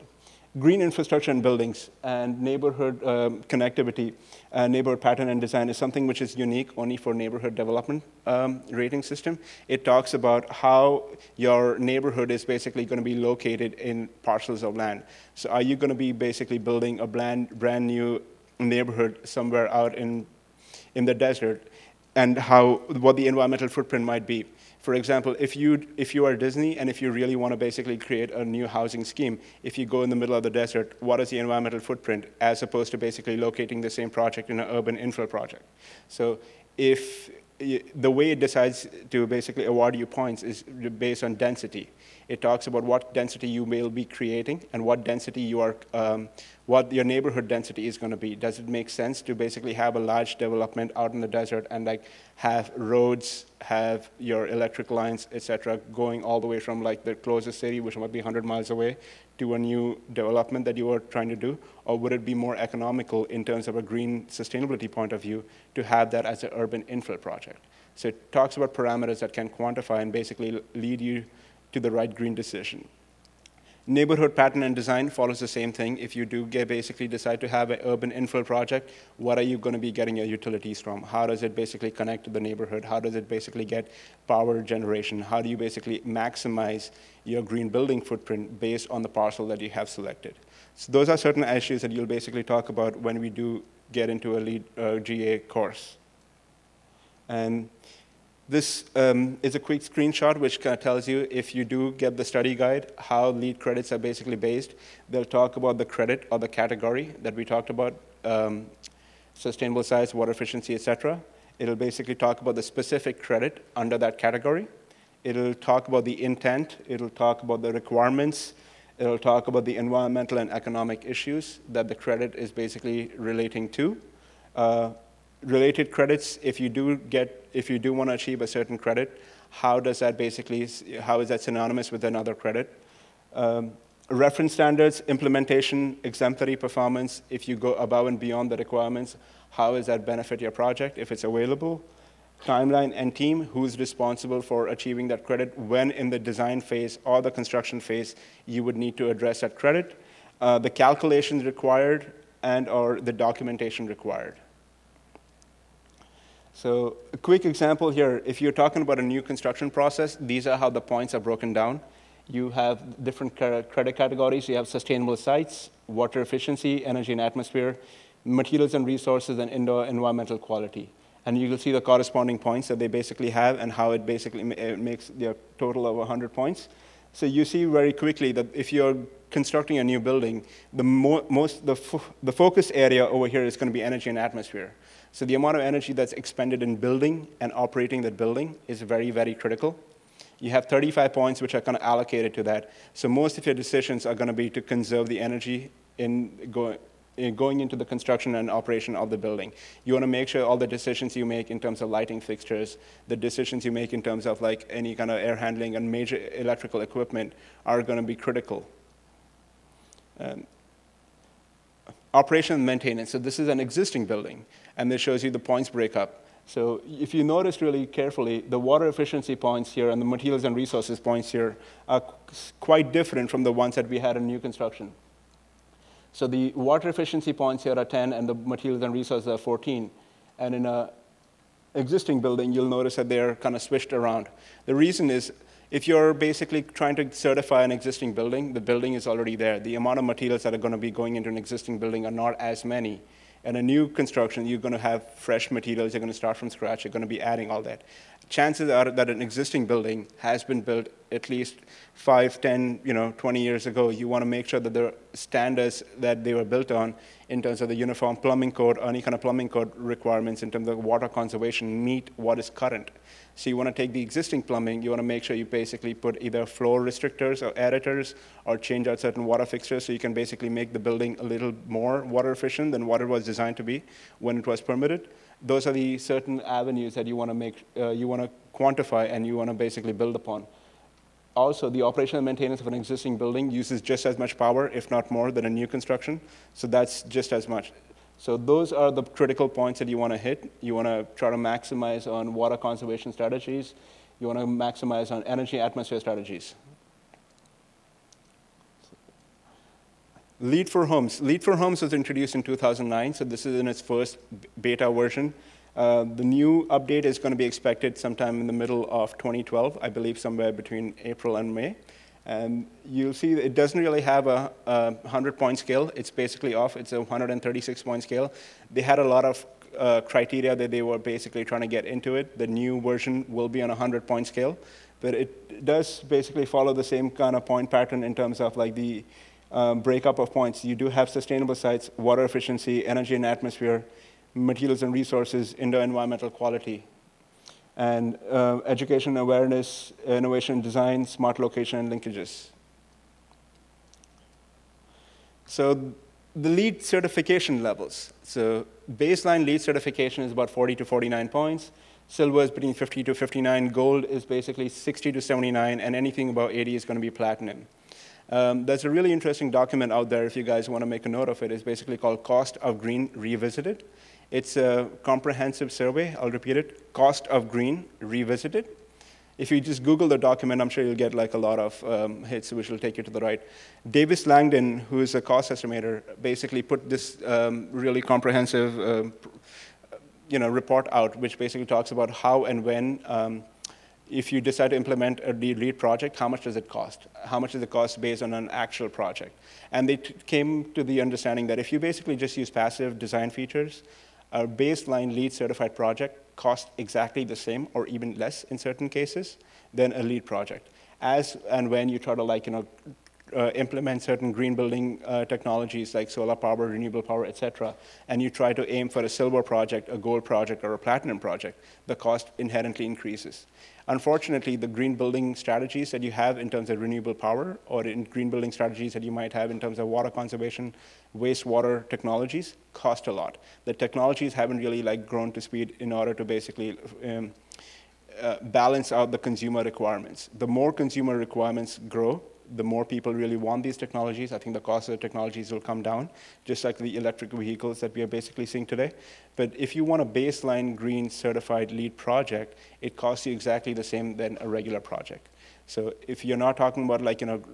Green infrastructure and buildings and neighborhood connectivity, neighborhood pattern and design is something which is unique only for neighborhood development rating system. It talks about how your neighborhood is basically going to be located in parcels of land. So are you going to be basically building a brand new neighborhood somewhere out in the desert, and what the environmental footprint might be? For example, if you are Disney and if you really want to basically create a new housing scheme, if you go in the middle of the desert, what is the environmental footprint as opposed to basically locating the same project in an urban infill project? So if the way it decides to basically award you points is based on density. It talks about what density you will be creating and what density what your neighborhood density is going to be. Does it make sense to basically have a large development out in the desert and have roads, have your electric lines, etc., going all the way from the closest city, which might be 100 miles away, to a new development that you are trying to do? Or would it be more economical in terms of a green sustainability point of view to have that as an urban infill project? So it talks about parameters that can quantify and basically lead you to the right green decision. Neighborhood pattern and design follows the same thing. If you do basically decide to have an urban infill project, what are you going to be getting your utilities from? How does it basically connect to the neighborhood? How does it basically get power generation? How do you basically maximize your green building footprint based on the parcel that you have selected? So those are certain issues that you'll basically talk about when we do get into a LEED GA course. And this is a quick screenshot which kind of tells you, if you do get the study guide, how LEED credits are basically based. They'll talk about the credit or the category that we talked about, sustainable size, water efficiency, etc. It'll basically talk about the specific credit under that category. It'll talk about the intent. It'll talk about the requirements It'll talk about the environmental and economic issues that the credit is basically relating to. Related credits, if you do want to achieve a certain credit, how is that synonymous with another credit? Reference standards, implementation, exemplary performance, if you go above and beyond the requirements, how does that benefit your project if it's available? Timeline and team, who's responsible for achieving that credit, when in the design phase or the construction phase you would need to address that credit, the calculations required and/or the documentation required. So a quick example here, if you're talking about a new construction process, these are how the points are broken down. You have different credit categories. You have sustainable sites, water efficiency, energy and atmosphere, materials and resources, and indoor environmental quality. And you will see the corresponding points that they basically have and how it basically makes their total of 100 points. So you see very quickly that if you're constructing a new building, the focus area over here is going to be energy and atmosphere. So the amount of energy that's expended in building and operating that building is very, very critical. You have 35 points which are kind of allocated to that. So most of your decisions are going to be to conserve the energy in going into the construction and operation of the building. You want to make sure all the decisions you make in terms of lighting fixtures, the decisions you make in terms of like any kind of air handling and major electrical equipment are going to be critical. Operation and maintenance. So this is an existing building, and this shows you the points breakup. So if you notice really carefully, the water efficiency points here and the materials and resources points here are quite different from the ones that we had in new construction. So the water efficiency points here are 10, and the materials and resources are 14. And in an existing building, you'll notice that they're kind of switched around. The reason is, if you're basically trying to certify an existing building, the building is already there. The amount of materials that are going to be going into an existing building are not as many. In a new construction, you're going to have fresh materials. You're going to start from scratch. You're going to be adding all that. Chances are that an existing building has been built at least 5, 10, 20 years ago. You want to make sure that the standards that they were built on in terms of the uniform plumbing code or any kind of plumbing code requirements in terms of water conservation meet what is current. So you want to take the existing plumbing, you want to make sure you basically put either flow restrictors or aerators or change out certain water fixtures so you can basically make the building a little more water efficient than what it was designed to be when it was permitted. Those are the certain avenues that you want to quantify and you want to basically build upon. Also, the operation and maintenance of an existing building uses just as much power, if not more, than a new construction. So that's just as much. So those are the critical points that you want to hit. You want to try to maximize on water conservation strategies. You want to maximize on energy atmosphere strategies. LEED for Homes. LEED for Homes was introduced in 2009, so this is in its first beta version. The new update is going to be expected sometime in the middle of 2012, I believe somewhere between April and May. And you'll see that it doesn't really have a 100-point scale. It's basically off. It's a 136-point scale. They had a lot of criteria that they were basically trying to get into it. The new version will be on a 100-point scale, but it does basically follow the same kind of point pattern in terms of like the breakup of points. You do have sustainable sites, water efficiency, energy and atmosphere, materials and resources, indoor environmental quality, and education, awareness, innovation, design, smart location, and linkages. So the LEED certification levels. So baseline LEED certification is about 40 to 49 points. Silver is between 50 to 59. Gold is basically 60 to 79, and anything above 80 is going to be platinum. There's a really interesting document out there, if you guys want to make a note of it. It's basically called Cost of Green Revisited. It's a comprehensive survey. I'll repeat it. Cost of Green Revisited. If you just Google the document, I'm sure you'll get like a lot of hits, which will take you to the right. Davis Langdon, who is a cost estimator, basically put this really comprehensive report out, which basically talks about how and when, if you decide to implement a LEED project, how much does it cost? How much does it cost based on an actual project? And they came to the understanding that if you basically just use passive design features, a baseline LEED certified project costs exactly the same or even less in certain cases than a LEED project. As and when you try to implement certain green building technologies like solar power, renewable power, et cetera, and you try to aim for a silver project, a gold project, or a platinum project, the cost inherently increases. Unfortunately, the green building strategies that you have in terms of renewable power, or in green building strategies that you might have in terms of water conservation, wastewater technologies, cost a lot. The technologies haven't really grown to speed in order to basically balance out the consumer requirements. The more consumer requirements grow, the more people really want these technologies. I think the cost of the technologies will come down, just like the electric vehicles that we are basically seeing today. But if you want a baseline green certified LEED project, it costs you exactly the same than a regular project. So if you're not talking about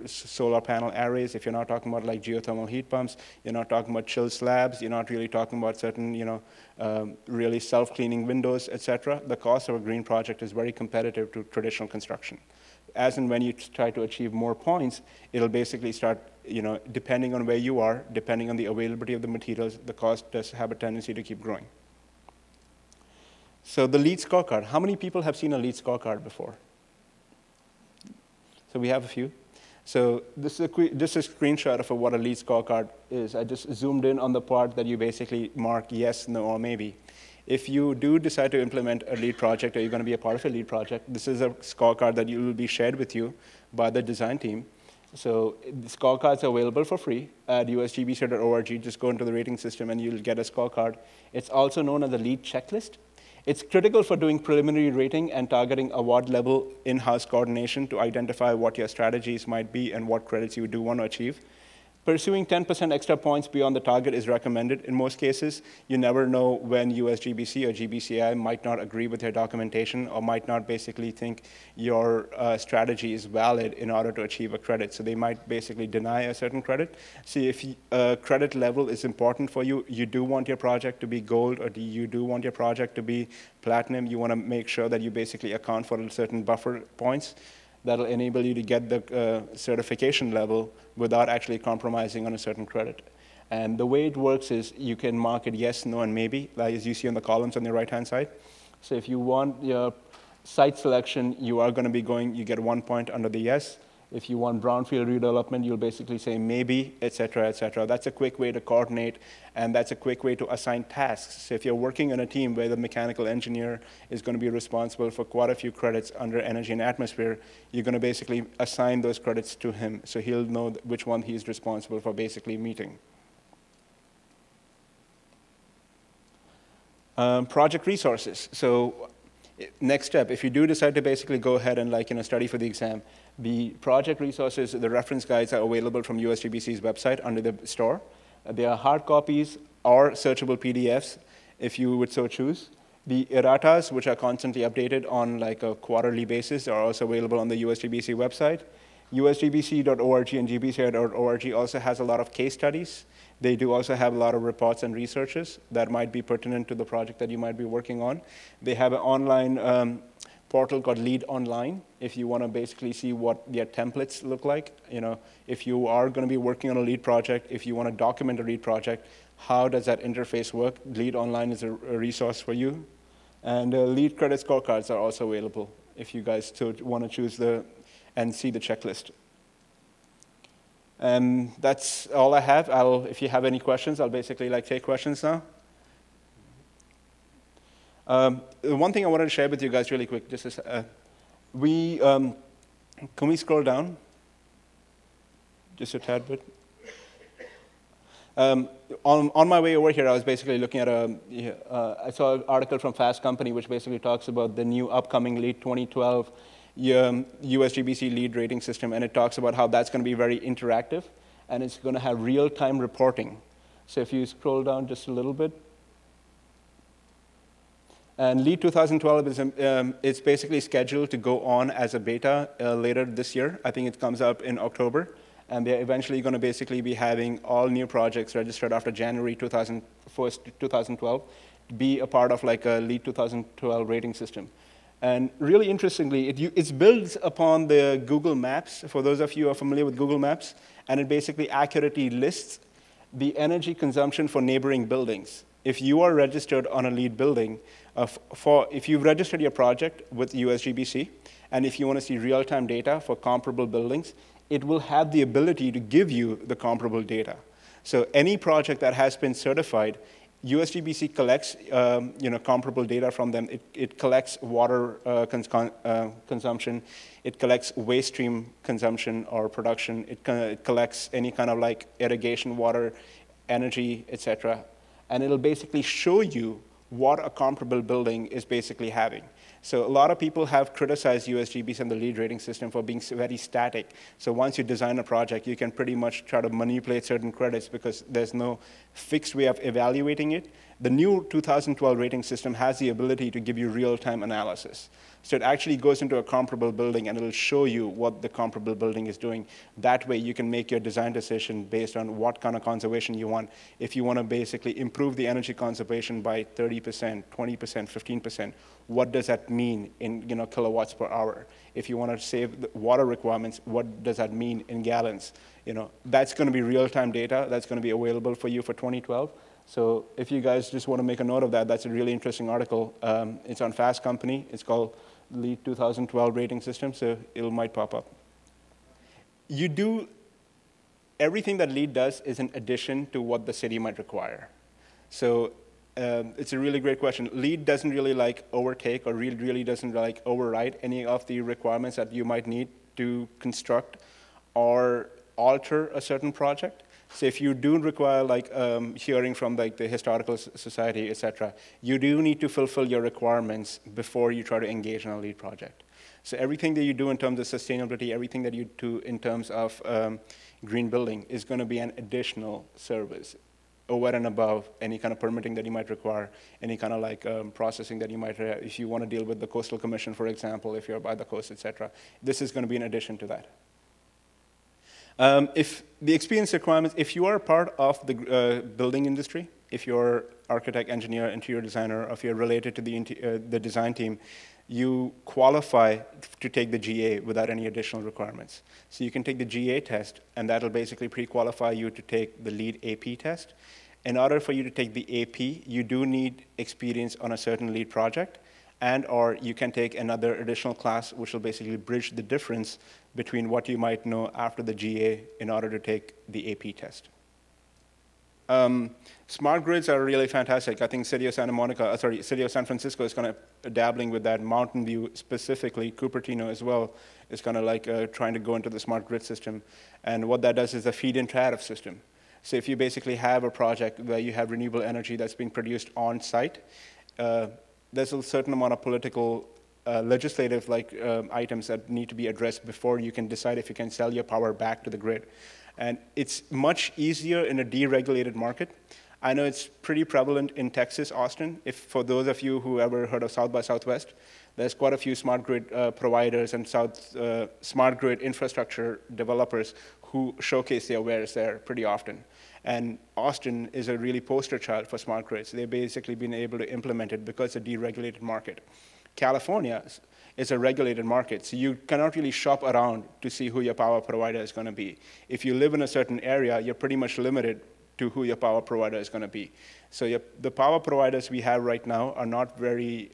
solar panel arrays, if you're not talking about geothermal heat pumps, you're not talking about chill slabs, you're not really talking about certain really self-cleaning windows, et cetera, the cost of a green project is very competitive to traditional construction. As and when you try to achieve more points, it'll basically start, depending on where you are, depending on the availability of the materials, the cost does have a tendency to keep growing. So the LEED scorecard. How many people have seen a LEED scorecard before? So we have a few. So this is a screenshot of what a LEED scorecard is. I just zoomed in on the part that you basically mark yes, no, or maybe. If you do decide to implement a LEED project, or you're going to be a part of a LEED project, this is a scorecard that will be shared with you by the design team. So the scorecards are available for free at usgbc.org. Just go into the rating system and you'll get a scorecard. It's also known as a LEED checklist. It's critical for doing preliminary rating and targeting award level in-house coordination to identify what your strategies might be and what credits you do want to achieve. Pursuing 10% extra points beyond the target is recommended. In most cases, you never know when USGBC or GBCI might not agree with your documentation or might not basically think your strategy is valid in order to achieve a credit. So they might basically deny a certain credit. See, if credit level is important for you, you do want your project to be gold, or you do want your project to be platinum, you want to make sure that you basically account for certain buffer points that'll enable you to get the certification level without actually compromising on a certain credit. And the way it works is you can mark it yes, no, and maybe, like as you see on the columns on the right-hand side. So if you want your site selection, you are going to be you get 1 point under the yes. If you want brownfield redevelopment, you'll basically say maybe, et cetera, et cetera. That's a quick way to coordinate, and that's a quick way to assign tasks. So if you're working in a team where the mechanical engineer is going to be responsible for quite a few credits under energy and atmosphere, you're going to basically assign those credits to him, so he'll know which one he's responsible for basically meeting. Project resources. So next step, if you do decide to basically go ahead and study for the exam, the project resources, the reference guides are available from USGBC's website under the store. They are hard copies or searchable PDFs, if you would so choose. The erratas, which are constantly updated on a quarterly basis, are also available on the USGBC website. USGBC.org and gbci.org also has a lot of case studies. They do also have a lot of reports and researches that might be pertinent to the project that you might be working on. They have an online portal called LEED Online, if you want to basically see what their templates look like. If you are going to be working on a LEED project, if you want to document a LEED project, how does that interface work? LEED Online is a resource for you. And LEED credit scorecards are also available if you guys want to choose and see the checklist. And that's all I have. If you have any questions, I'll basically take questions now. One thing I wanted to share with you guys really quick, just is, can we scroll down? Just a tad bit. On my way over here, I was basically looking at I saw an article from Fast Company, which basically talks about the new upcoming LEED 2012 USGBC LEED rating system, and it talks about how that's going to be very interactive, and it's going to have real-time reporting. So if you scroll down just a little bit, and LEED 2012 is it's basically scheduled to go on as a beta later this year. I think it comes up in October, and they're eventually going to basically be having all new projects registered after January 2012 be a part of a LEED 2012 rating system. And really interestingly, it builds upon the Google Maps, for those of you who are familiar with Google Maps, and it basically accurately lists the energy consumption for neighboring buildings. If you are registered on a LEED building, if you've registered your project with USGBC, and if you want to see real-time data for comparable buildings, it will have the ability to give you the comparable data. So any project that has been certified, USGBC collects comparable data from them. It collects water consumption. It collects waste stream consumption or production. It collects any kind of like irrigation water, energy, etc. And it'll basically show you what a comparable building is basically having. So a lot of people have criticized USGBC and the LEED rating system for being very static. So once you design a project, you can pretty much try to manipulate certain credits because there's no fixed way of evaluating it. The new 2012 rating system has the ability to give you real-time analysis. So it actually goes into a comparable building and it'll show you what the comparable building is doing. That way you can make your design decision based on what kind of conservation you want. If you want to basically improve the energy conservation by 30%, 20%, 15%, what does that mean in kilowatts per hour? If you want to save the water requirements, what does that mean in gallons? That's going to be real-time data. That's going to be available for you for 2012. So if you guys just want to make a note of that, that's a really interesting article. It's on Fast Company. It's called LEED 2012 Rating System, so it might pop up. Everything that LEED does is in addition to what the city might require. So it's a really great question. LEED doesn't really like overtake or really doesn't like override any of the requirements that you might need to construct or alter a certain project. So if you do require like hearing from like the historical society, et cetera, you do need to fulfill your requirements before you try to engage in a LEED project. So everything that you do in terms of sustainability, everything that you do in terms of green building is going to be an additional service over and above any kind of permitting that you might require, any kind of like processing that you might have. If you want to deal with the Coastal Commission, for example, if you're by the coast, et cetera, this is going to be in addition to that. If the experience requirements, if you are part of the building industry, if you're architect, engineer, interior designer, or if you're related to the design team, you qualify to take the GA without any additional requirements. So you can take the GA test, and that'll basically pre-qualify you to take the LEED AP test. In order for you to take the AP, you do need experience on a certain LEED project, and/or you can take another additional class, which will basically bridge the difference between what you might know after the GA in order to take the AP test. Smart grids are really fantastic. I think City of San Francisco is kind of dabbling with that. Mountain View specifically, Cupertino as well, is kind of like trying to go into the smart grid system. And what that does is a feed-in tariff system. So if you basically have a project where you have renewable energy that's being produced on site, there's a certain amount of political, legislative items that need to be addressed before you can decide if you can sell your power back to the grid. And it's much easier in a deregulated market. I know it's pretty prevalent in Texas, Austin. For those of you who ever heard of South by Southwest, there's quite a few smart grid providers and smart grid infrastructure developers who showcase their wares there pretty often. And Austin is a really poster child for smart grids. They've basically been able to implement it because it's a deregulated market. California is a regulated market, so you cannot really shop around to see who your power provider is going to be. If you live in a certain area, you're pretty much limited to who your power provider is going to be. So the power providers we have right now are not very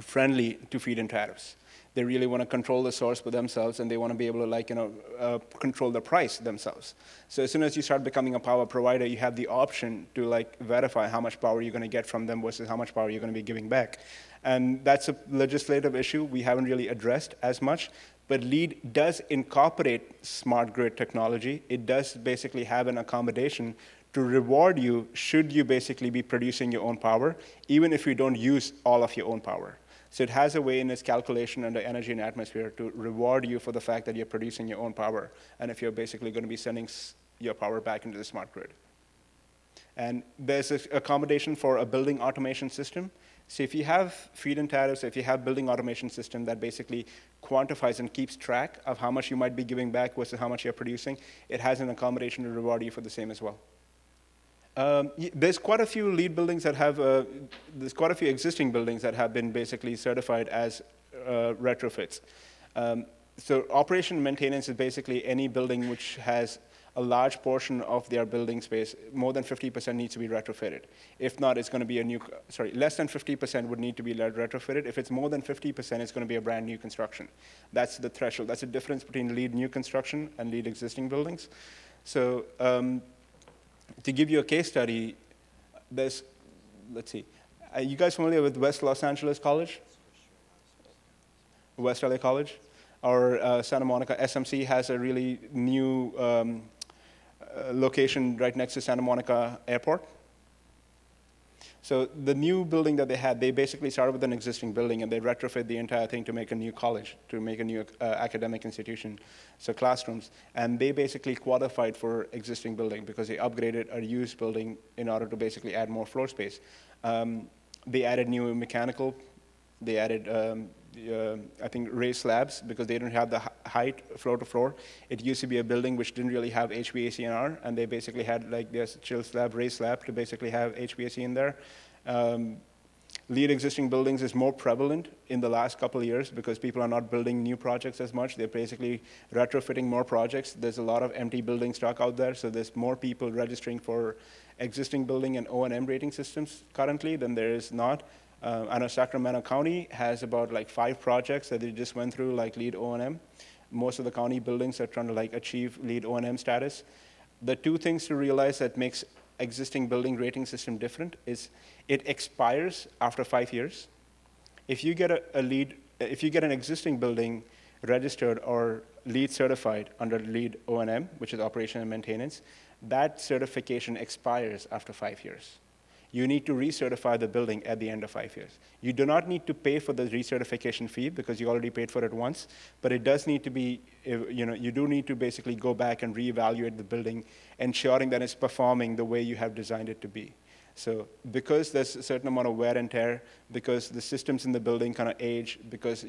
friendly to feed-in tariffs. They really want to control the source for themselves, and they want to be able to control the price themselves. So as soon as you start becoming a power provider, you have the option to verify how much power you're going to get from them versus how much power you're going to be giving back. And that's a legislative issue we haven't really addressed as much, but LEED does incorporate smart grid technology. It does basically have an accommodation to reward you should you basically be producing your own power, even if you don't use all of your own power. So it has a way in its calculation under energy and atmosphere to reward you for the fact that you're producing your own power, and if you're basically going to be sending your power back into the smart grid. And there's an accommodation for a building automation system. So if you have feed-in tariffs, if you have building automation system that basically quantifies and keeps track of how much you might be giving back versus how much you're producing, it has an accommodation to reward you for the same as well. There's quite a few LEED buildings that have, there's quite a few existing buildings that have been basically certified as retrofits. So operation and maintenance is basically any building which has a large portion of their building space, more than 50% needs to be retrofitted. If not, it's going to be a new, sorry, less than 50% would need to be retrofitted. If it's more than 50%, it's going to be a brand new construction. That's the threshold. That's the difference between LEED new construction and LEED existing buildings. So to give you a case study, there's, let's see, are you guys familiar with West Los Angeles College? West LA College? Or Santa Monica, SMC has a really new location right next to Santa Monica Airport. So the new building that they had, they basically started with an existing building and they retrofit the entire thing to make a new college, to make a new academic institution, so classrooms. And they basically qualified for existing building because they upgraded a used building in order to basically add more floor space. They added new mechanical, they added I think raised slabs because they didn't have the height floor to floor. It used to be a building which didn't really have HVAC&R, and they basically had like this chill slab, raised slab to basically have HVAC in there. LEED existing buildings is more prevalent in the last couple of years because people are not building new projects as much. They're basically retrofitting more projects. There's a lot of empty building stock out there, so there's more people registering for existing building and O&M rating systems currently than there is not. I know Sacramento County has about like 5 projects that they just went through like LEED O&M. Most of the county buildings are trying to like achieve LEED O&M status. The 2 things to realize that makes existing building rating system different is it expires after 5 years. If you get if you get an existing building registered or LEED certified under LEED O&M, which is operation and maintenance, that certification expires after 5 years. You need to recertify the building at the end of 5 years. You do not need to pay for the recertification fee because you already paid for it once, but it does need to be, you do need to basically go back and reevaluate the building, ensuring that it's performing the way you have designed it to be. So because there's a certain amount of wear and tear, because the systems in the building kind of age, because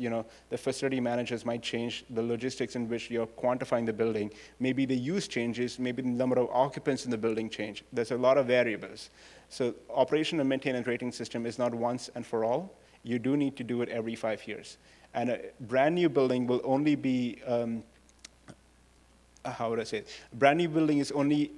the facility managers might change the logistics in which you're quantifying the building, maybe the use changes, maybe the number of occupants in the building change. There's a lot of variables. So operation and maintenance rating system is not once and for all. You do need to do it every 5 years. And a brand new building will only be, how would I say it? Brand new building is only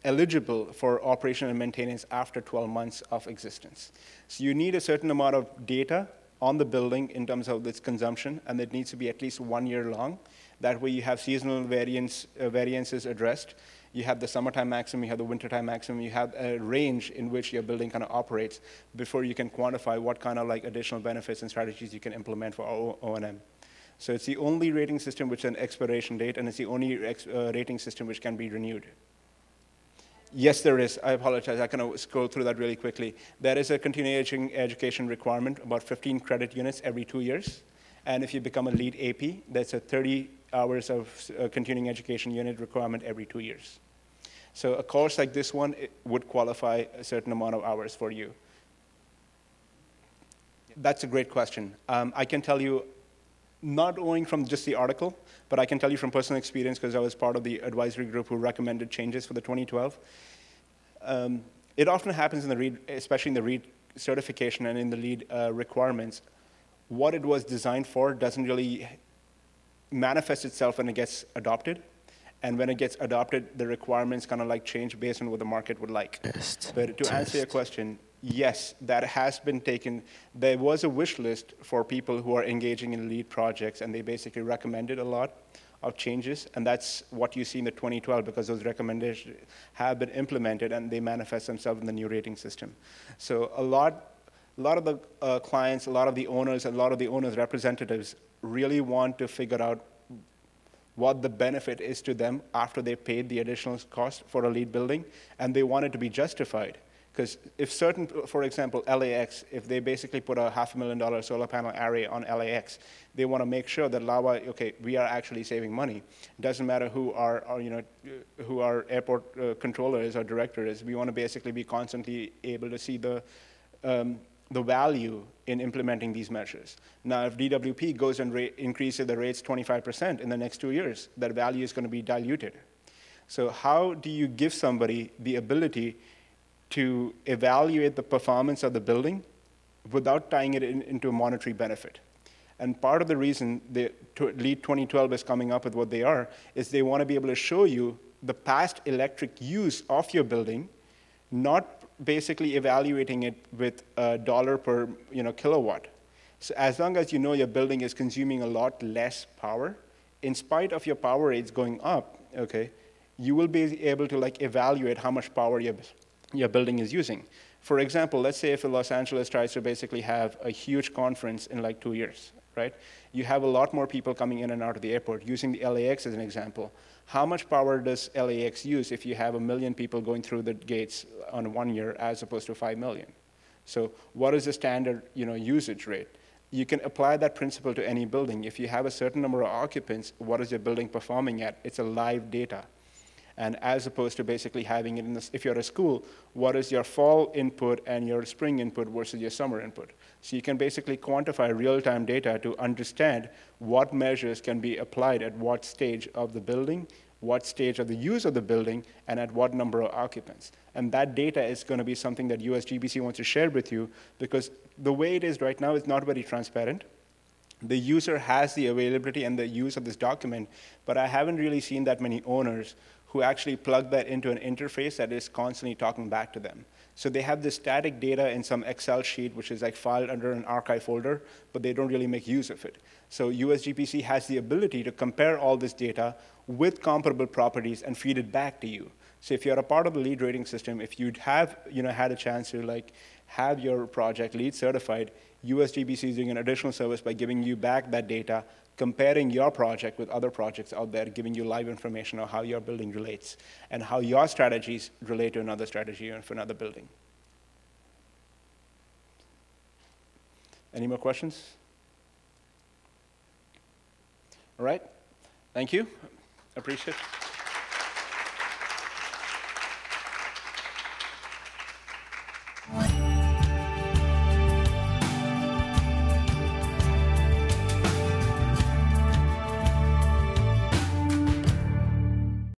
eligible for operation and maintenance after 12 months of existence. So you need a certain amount of data on the building in terms of its consumption, and it needs to be at least 1 year long. That way you have seasonal variances addressed. You have the summertime maximum, you have the wintertime maximum, you have a range in which your building kind of operates before you can quantify what kind of like additional benefits and strategies you can implement for O&M. So it's the only rating system which has an expiration date, and it's the only rating system which can be renewed. Yes, there is. I apologize. I kind of scroll through that really quickly. There is a continuing education requirement, about 15 credit units every 2 years. And if you become a LEED AP, that's a 30 hours of continuing education unit requirement every 2 years. So a course like this one would qualify a certain amount of hours for you. That's a great question. I can tell you, not only from just the article, but I can tell you from personal experience because I was part of the advisory group who recommended changes for the 2012. It often happens in the REED, especially in the REED certification and in the LEED requirements. What it was designed for doesn't really manifest itself when it gets adopted. And when it gets adopted, the requirements kind of like change based on what the market would like. But to answer your question, yes, that has been taken. There was a wish list for people who are engaging in LEED projects, and they basically recommended a lot of changes, and that's what you see in the 2012 because those recommendations have been implemented and they manifest themselves in the new rating system. So a lot of the clients, a lot of the owners, and a lot of the owners' representatives really want to figure out what the benefit is to them after they paid the additional cost for a LEED building, and they want it to be justified. Because if certain, for example, LAX, if they basically put a $500,000 solar panel array on LAX, they want to make sure that LAWA, okay, we are actually saving money. It doesn't matter who our airport controller is or director is. We want to basically be constantly able to see the value in implementing these measures. Now, if DWP goes and increases the rates 25% in the next 2 years, that value is going to be diluted. So how do you give somebody the ability to evaluate the performance of the building without tying it into a monetary benefit? And part of the reason LEED 2012 is coming up with what they are is they want to be able to show you the past electric use of your building, not basically evaluating it with a dollar per kilowatt. So as long as you know your building is consuming a lot less power, in spite of your power rates going up, okay, you will be able to evaluate how much power your building is using. For example, let's say if Los Angeles tries to basically have a huge conference in 2 years, right? You have a lot more people coming in and out of the airport. Using the LAX as an example, how much power does LAX use if you have 1 million people going through the gates on 1 year as opposed to 5 million? So what is the standard usage rate? You can apply that principle to any building. If you have a certain number of occupants, what is your building performing at? It's a live data. And as opposed to basically having it in this, if you're a school, what is your fall input and your spring input versus your summer input? So you can basically quantify real-time data to understand what measures can be applied at what stage of the building, what stage of the use of the building, and at what number of occupants. And that data is going to be something that USGBC wants to share with you, because the way it is right now is not very transparent. The user has the availability and the use of this document, but I haven't really seen that many owners who actually plug that into an interface that is constantly talking back to them. So they have this static data in some Excel sheet, which is filed under an archive folder, but they don't really make use of it. So USGBC has the ability to compare all this data with comparable properties and feed it back to you. So if you're a part of the LEED rating system, if you'd have had a chance to have your project LEED certified, USGBC is doing an additional service by giving you back that data, comparing your project with other projects out there, giving you live information on how your building relates and how your strategies relate to another strategy or for another building. Any more questions? All right. Thank you. Appreciate it.